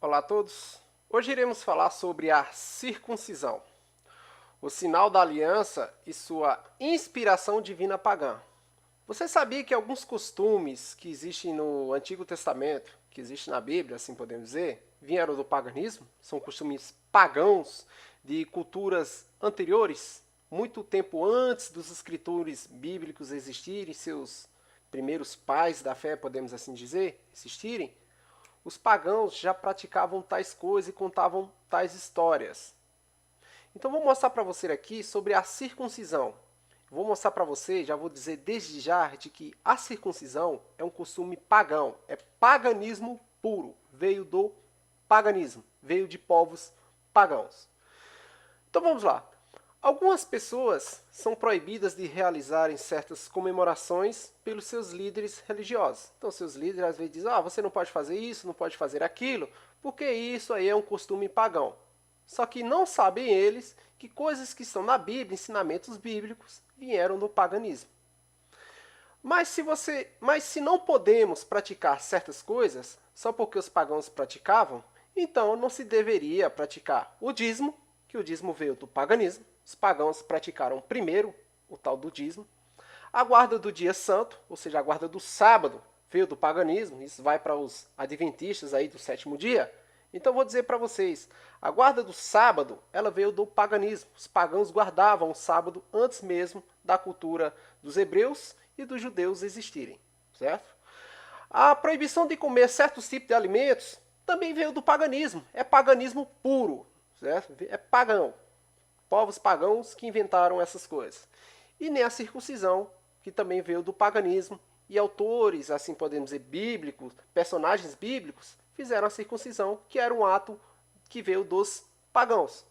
Olá a todos! Hoje iremos falar sobre a circuncisão, o sinal da aliança e sua inspiração divina pagã. Você sabia que alguns costumes que existem no Antigo Testamento, que existem na Bíblia, assim podemos dizer, vieram do paganismo? São costumes pagãos de culturas anteriores, muito tempo antes dos escritores bíblicos existirem, seus primeiros pais da fé, podemos assim dizer, existirem? Os pagãos já praticavam tais coisas e contavam tais histórias. Então vou mostrar para você aqui sobre a circuncisão. Vou mostrar para você, já vou dizer desde já, de que a circuncisão é um costume pagão, é paganismo puro, veio do paganismo, veio de povos pagãos. Então vamos lá. Algumas pessoas são proibidas de realizarem certas comemorações pelos seus líderes religiosos. Então, seus líderes às vezes dizem: você não pode fazer isso, não pode fazer aquilo, porque isso aí é um costume pagão. Só que não sabem eles que coisas que estão na Bíblia, ensinamentos bíblicos, vieram do paganismo. Mas se não podemos praticar certas coisas só porque os pagãos praticavam, então não se deveria praticar o dízimo, que o dízimo veio do paganismo. Os pagãos praticaram primeiro o tal do dízimo. A guarda do dia santo, ou seja, a guarda do sábado, veio do paganismo. Isso vai para os adventistas aí do sétimo dia. Então vou dizer para vocês, a guarda do sábado, ela veio do paganismo. Os pagãos guardavam o sábado antes mesmo da cultura dos hebreus e dos judeus existirem, certo? A proibição de comer certos tipos de alimentos também veio do paganismo. É paganismo puro, certo? É pagão. Povos pagãos que inventaram essas coisas. E nem a circuncisão, que também veio do paganismo. E autores, assim podemos dizer, bíblicos, personagens bíblicos, fizeram a circuncisão, que era um ato que veio dos pagãos.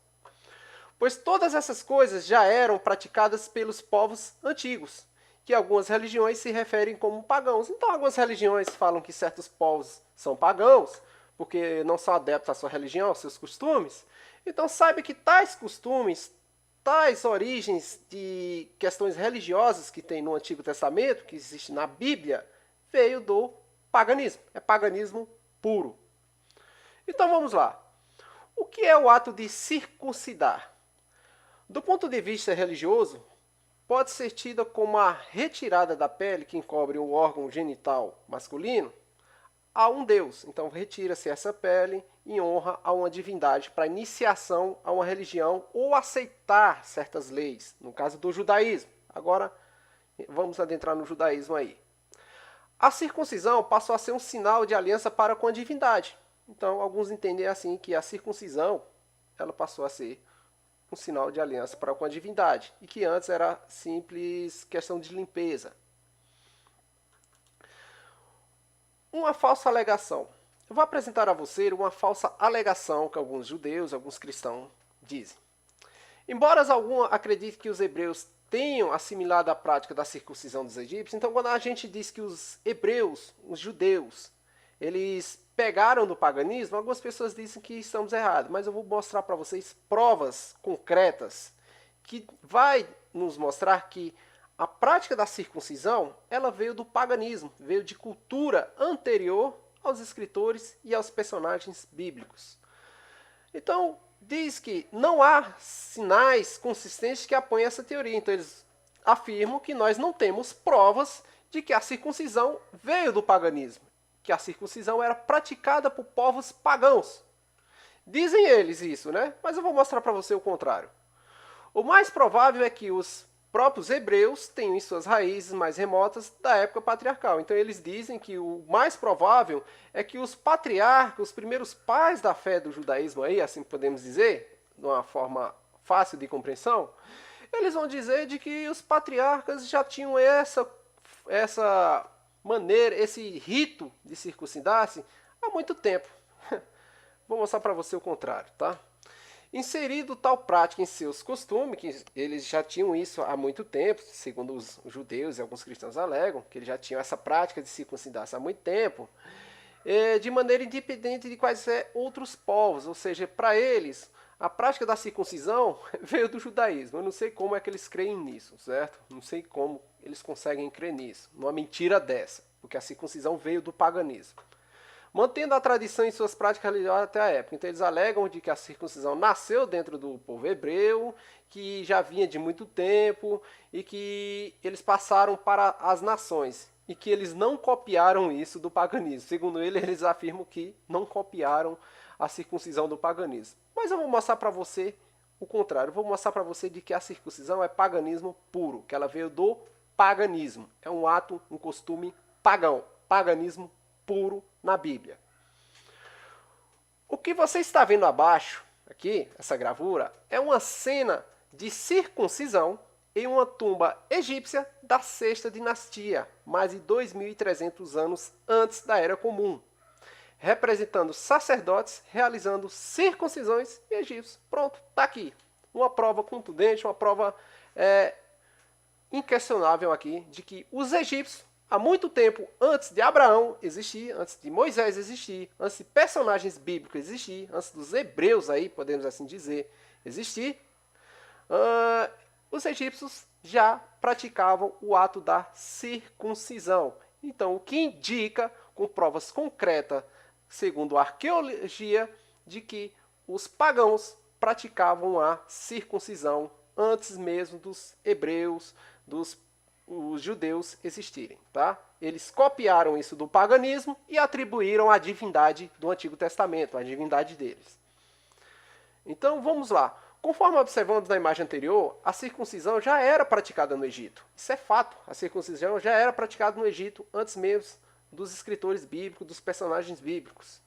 Pois todas essas coisas já eram praticadas pelos povos antigos, que algumas religiões se referem como pagãos. Então, algumas religiões falam que certos povos são pagãos, porque não são adeptos à sua religião, aos seus costumes. Então, saiba que tais costumes, tais origens de questões religiosas que tem no Antigo Testamento, que existe na Bíblia, veio do paganismo. É paganismo puro. Então, vamos lá. O que é o ato de circuncidar? Do ponto de vista religioso, pode ser tida como a retirada da pele que encobre o órgão genital masculino a um deus. Então retira-se essa pele em honra a uma divindade para iniciação a uma religião ou aceitar certas leis, no caso do judaísmo. Agora vamos adentrar no judaísmo aí. A circuncisão passou a ser um sinal de aliança para com a divindade. Então alguns entendem assim que a circuncisão ela passou a ser um sinal de aliança para com a divindade, e que antes era simples questão de limpeza. Uma falsa alegação. Eu vou apresentar a você uma falsa alegação que alguns judeus, alguns cristãos dizem. Embora alguns acreditem que os hebreus tenham assimilado a prática da circuncisão dos egípcios, então quando a gente diz que os hebreus, os judeus, eles pegaram do paganismo, algumas pessoas dizem que estamos errados, mas eu vou mostrar para vocês provas concretas que vai nos mostrar que a prática da circuncisão, ela veio do paganismo, veio de cultura anterior aos escritores e aos personagens bíblicos. Então, diz que não há sinais consistentes que apoiem essa teoria. Então, eles afirmam que nós não temos provas de que a circuncisão veio do paganismo, que a circuncisão era praticada por povos pagãos. Dizem eles isso, né? Mas eu vou mostrar para você o contrário. O mais provável é que os próprios hebreus tenham em suas raízes mais remotas da época patriarcal. Então eles dizem que o mais provável é que os patriarcas, os primeiros pais da fé do judaísmo aí, assim podemos dizer, de uma forma fácil de compreensão, eles vão dizer de que os patriarcas já tinham essa maneira, esse rito de circuncidar-se há muito tempo. Vou mostrar para você o contrário, tá? Inserido tal prática em seus costumes, que eles já tinham isso há muito tempo, segundo os judeus e alguns cristãos alegam, que eles já tinham essa prática de circuncidar-se há muito tempo, de maneira independente de quais outros povos, ou seja, para eles, a prática da circuncisão veio do judaísmo. Eu não sei como é que eles creem nisso, certo? Não sei como eles conseguem crer nisso, numa mentira dessa, porque a circuncisão veio do paganismo. mantendo a tradição em suas práticas religiosas até a época. Então eles alegam de que a circuncisão nasceu dentro do povo hebreu, que já vinha de muito tempo e que eles passaram para as nações e que eles não copiaram isso do paganismo. Segundo eles afirmam que não copiaram a circuncisão do paganismo. Mas eu vou mostrar para você o contrário. Eu vou mostrar para você de que a circuncisão é paganismo puro, que ela veio do paganismo. É um ato, um costume pagão, paganismo puro na Bíblia. O que você está vendo abaixo, aqui, essa gravura, é uma cena de circuncisão em uma tumba egípcia da sexta dinastia, mais de 2.300 anos antes da Era Comum, representando sacerdotes realizando circuncisões egípcios. Pronto, está aqui. Uma prova contundente, uma prova inquestionável aqui de que os egípcios, há muito tempo antes de Abraão existir, antes de Moisés existir, antes de personagens bíblicos existir, antes dos hebreus aí, podemos assim dizer, existir, os egípcios já praticavam o ato da circuncisão. Então, o que indica, com provas concretas, segundo a arqueologia, de que os pagãos praticavam a circuncisão antes mesmo dos hebreus, os judeus existirem, tá? Eles copiaram isso do paganismo e atribuíram à divindade do Antigo Testamento, a divindade deles. Então, vamos lá. Conforme observamos na imagem anterior, a circuncisão já era praticada no Egito. Isso é fato. A circuncisão já era praticada no Egito antes mesmo dos escritores bíblicos, dos personagens bíblicos.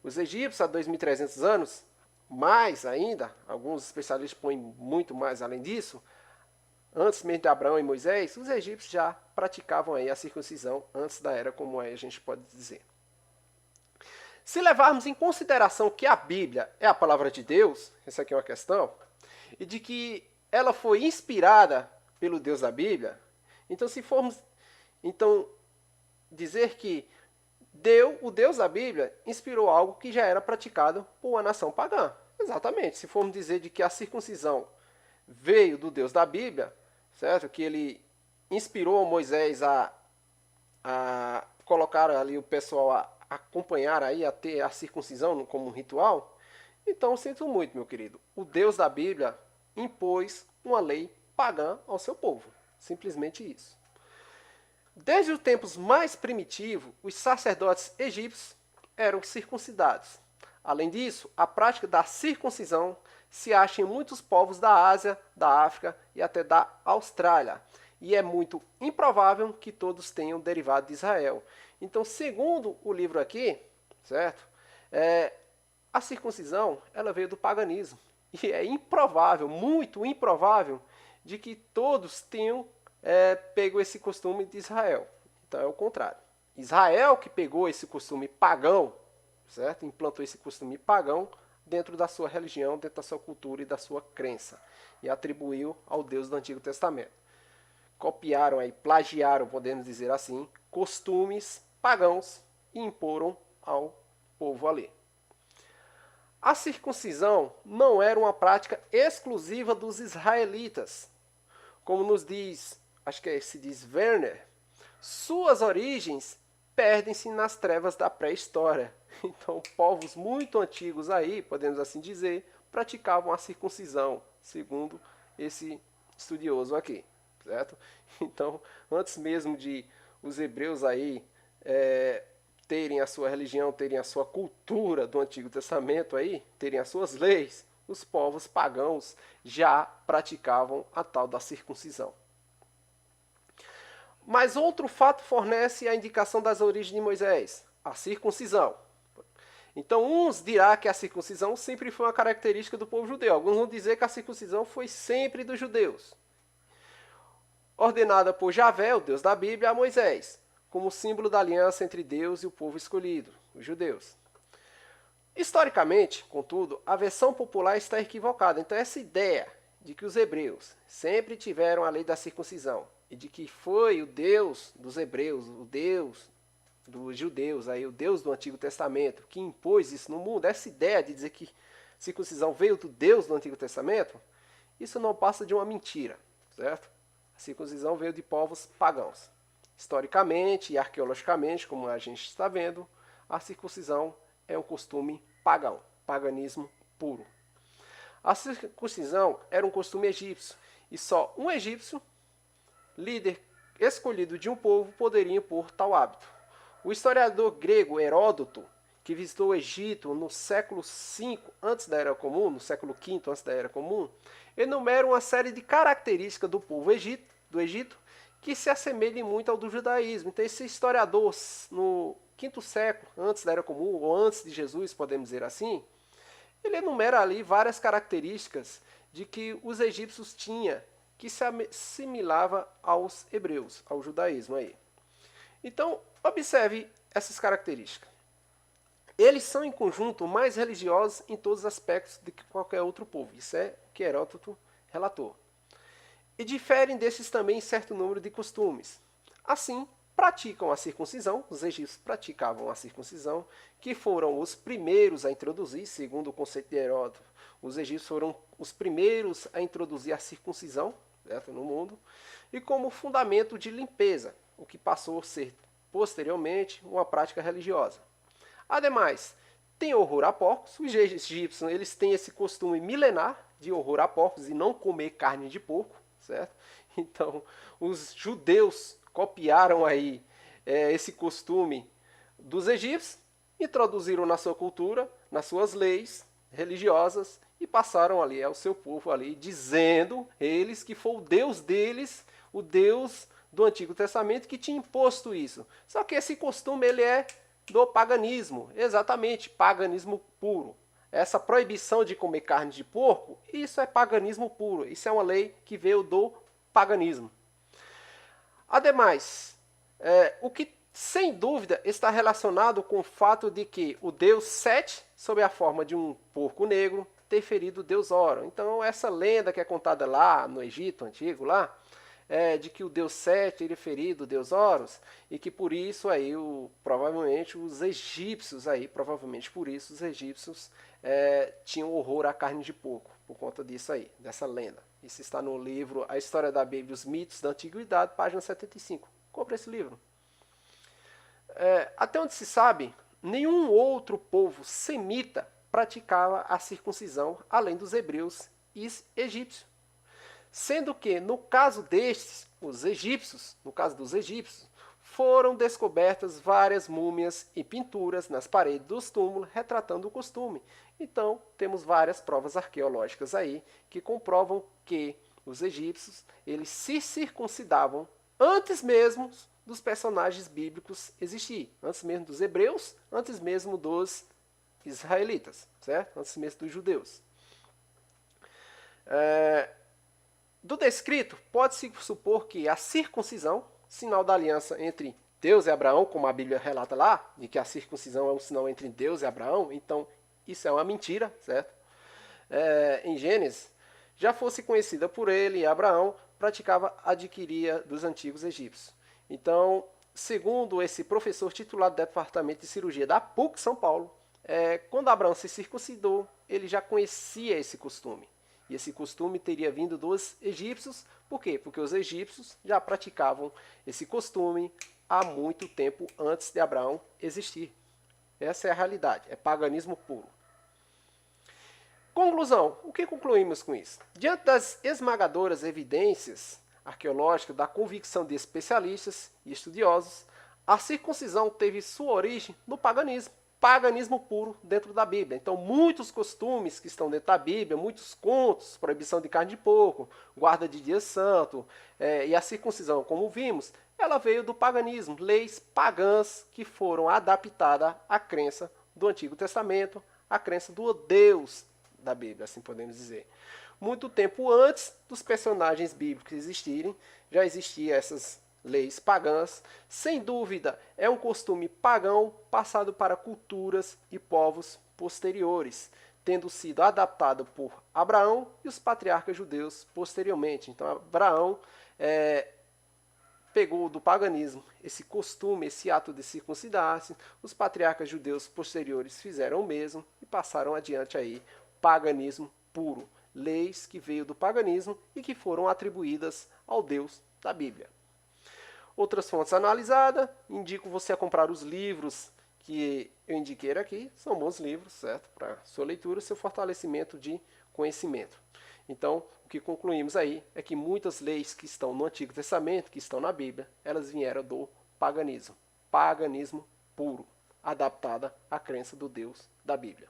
Os egípcios, há 2.300 anos, mais ainda, alguns especialistas põem muito mais além disso, antes mesmo de Abraão e Moisés, os egípcios já praticavam aí a circuncisão antes da Era Comum, a gente pode dizer. Se levarmos em consideração que a Bíblia é a palavra de Deus, essa aqui é uma questão, e de que ela foi inspirada pelo Deus da Bíblia, então se formos dizer que o Deus da Bíblia inspirou algo que já era praticado por uma nação pagã. Exatamente, se formos dizer de que a circuncisão veio do Deus da Bíblia, certo? Que ele inspirou Moisés a colocar ali o pessoal a acompanhar aí, a ter a circuncisão como um ritual, então sinto muito, meu querido. O Deus da Bíblia impôs uma lei pagã ao seu povo. Simplesmente isso. Desde os tempos mais primitivos, os sacerdotes egípcios eram circuncidados. Além disso, a prática da circuncisão se acha em muitos povos da Ásia, da África e até da Austrália. E é muito improvável que todos tenham derivado de Israel. Então, segundo o livro aqui, certo? A circuncisão ela veio do paganismo. E é improvável, muito improvável, de que todos tenham pego esse costume de Israel. Então é o contrário. Israel que pegou esse costume pagão, certo? Implantou esse costume pagão dentro da sua religião, dentro da sua cultura e da sua crença. E atribuiu ao Deus do Antigo Testamento. Copiaram aí, plagiaram, podemos dizer assim, costumes pagãos e imporam ao povo ali. A circuncisão não era uma prática exclusiva dos israelitas. Como nos diz, acho que se diz Werner, suas origens perdem-se nas trevas da pré-história. Então, povos muito antigos aí, podemos assim dizer, praticavam a circuncisão, segundo esse estudioso aqui, certo? Então, antes mesmo de os hebreus aí terem a sua religião, terem a sua cultura do Antigo Testamento aí, terem as suas leis, os povos pagãos já praticavam a tal da circuncisão. Mas outro fato fornece a indicação das origens de Moisés, a circuncisão. Então, uns dirão que a circuncisão sempre foi uma característica do povo judeu. Alguns vão dizer que a circuncisão foi sempre dos judeus. Ordenada por Javé, o Deus da Bíblia, a Moisés, como símbolo da aliança entre Deus e o povo escolhido, os judeus. Historicamente, contudo, a versão popular está equivocada. Então, essa ideia de que os hebreus sempre tiveram a lei da circuncisão e de que foi o Deus dos hebreus, o Deus dos judeus, aí, o Deus do Antigo Testamento, que impôs isso no mundo, essa ideia de dizer que circuncisão veio do Deus do Antigo Testamento, isso não passa de uma mentira, certo? A circuncisão veio de povos pagãos. Historicamente e arqueologicamente, como a gente está vendo, a circuncisão é um costume pagão, paganismo puro. A circuncisão era um costume egípcio, e só um egípcio, líder escolhido de um povo, poderia impor tal hábito. O historiador grego Heródoto, que visitou o Egito no século V antes da Era Comum, no século V antes da Era Comum, enumera uma série de características do povo do Egito que se assemelham muito ao do judaísmo. Então esse historiador, no V século antes da Era Comum, ou antes de Jesus, podemos dizer assim, ele enumera ali várias características de que os egípcios tinham, que se assimilava aos hebreus, ao judaísmo aí. Então, observe essas características. Eles são, em conjunto, mais religiosos em todos os aspectos do que qualquer outro povo. Isso é o que Heródoto relatou. E diferem desses também em certo número de costumes. Assim, praticam a circuncisão, os egípcios praticavam a circuncisão, que foram os primeiros a introduzir, segundo o conceito de Heródoto, os egípcios foram os primeiros a introduzir a circuncisão, certo, no mundo, e como fundamento de limpeza, o que passou a ser, posteriormente, uma prática religiosa. Ademais, tem horror a porcos. Os egípcios eles têm esse costume milenar de horror a porcos e não comer carne de porco, certo? Então, os judeus copiaram aí esse costume dos egípcios, introduziram na sua cultura, nas suas leis religiosas e passaram ali ao seu povo ali, dizendo eles que foi o Deus deles, o Deus do Antigo Testamento que tinha imposto isso. Só que esse costume ele é do paganismo, exatamente, paganismo puro. Essa proibição de comer carne de porco, isso é paganismo puro, isso é uma lei que veio do paganismo. Ademais, o que sem dúvida está relacionado com o fato de que o deus Sete, sob a forma de um porco negro, ter ferido o deus Horus. Então essa lenda que é contada lá no Egito Antigo, lá, de que o deus Sete teria ferido o deus Horus, e que por isso aí provavelmente os egípcios tinham horror à carne de porco, por conta disso aí, dessa lenda. Isso está no livro A História da Bíblia e os Mitos da Antiguidade, página 75. Compre esse livro. Até onde se sabe, nenhum outro povo semita praticava a circuncisão, além dos hebreus e egípcios. Sendo que, no caso destes, os egípcios, no caso dos egípcios, foram descobertas várias múmias e pinturas nas paredes dos túmulos retratando o costume. Então, temos várias provas arqueológicas aí que comprovam que os egípcios eles se circuncidavam antes mesmo dos personagens bíblicos existir, antes mesmo dos hebreus, antes mesmo dos israelitas, certo? Antes mesmo dos judeus. Do descrito, pode-se supor que a circuncisão, sinal da aliança entre Deus e Abraão, como a Bíblia relata lá, e que a circuncisão é um sinal entre Deus e Abraão, então isso é uma mentira, certo? Em Gênesis, já fosse conhecida por ele, e Abraão praticava adquiria dos antigos egípcios. Então, segundo esse professor titulado do Departamento de Cirurgia da PUC São Paulo, quando Abraão se circuncidou, ele já conhecia esse costume. E esse costume teria vindo dos egípcios. Por quê? Porque os egípcios já praticavam esse costume há muito tempo antes de Abraão existir. Essa é a realidade, é paganismo puro. Conclusão, o que concluímos com isso? Diante das esmagadoras evidências arqueológicas da convicção de especialistas e estudiosos, a circuncisão teve sua origem no paganismo puro dentro da Bíblia. Então, muitos costumes que estão dentro da Bíblia, muitos contos, proibição de carne de porco, guarda de dia santo, e a circuncisão, como vimos, ela veio do paganismo, leis pagãs que foram adaptadas à crença do Antigo Testamento, à crença do Deus da Bíblia, assim podemos dizer. Muito tempo antes dos personagens bíblicos existirem, já existiam essas leis pagãs. Sem dúvida, é um costume pagão passado para culturas e povos posteriores, tendo sido adaptado por Abraão e os patriarcas judeus posteriormente. Então, Abraão pegou do paganismo esse costume, esse ato de circuncidar-se. Os patriarcas judeus posteriores fizeram o mesmo e passaram adiante aí paganismo puro. Leis que veio do paganismo e que foram atribuídas ao Deus da Bíblia. Outras fontes analisadas indicam você a comprar os livros que eu indiquei aqui são bons livros, certo? Para sua leitura e seu fortalecimento de conhecimento. Então, o que concluímos aí é que muitas leis que estão no Antigo Testamento, que estão na Bíblia, elas vieram do paganismo. Paganismo puro, adaptada à crença do Deus da Bíblia.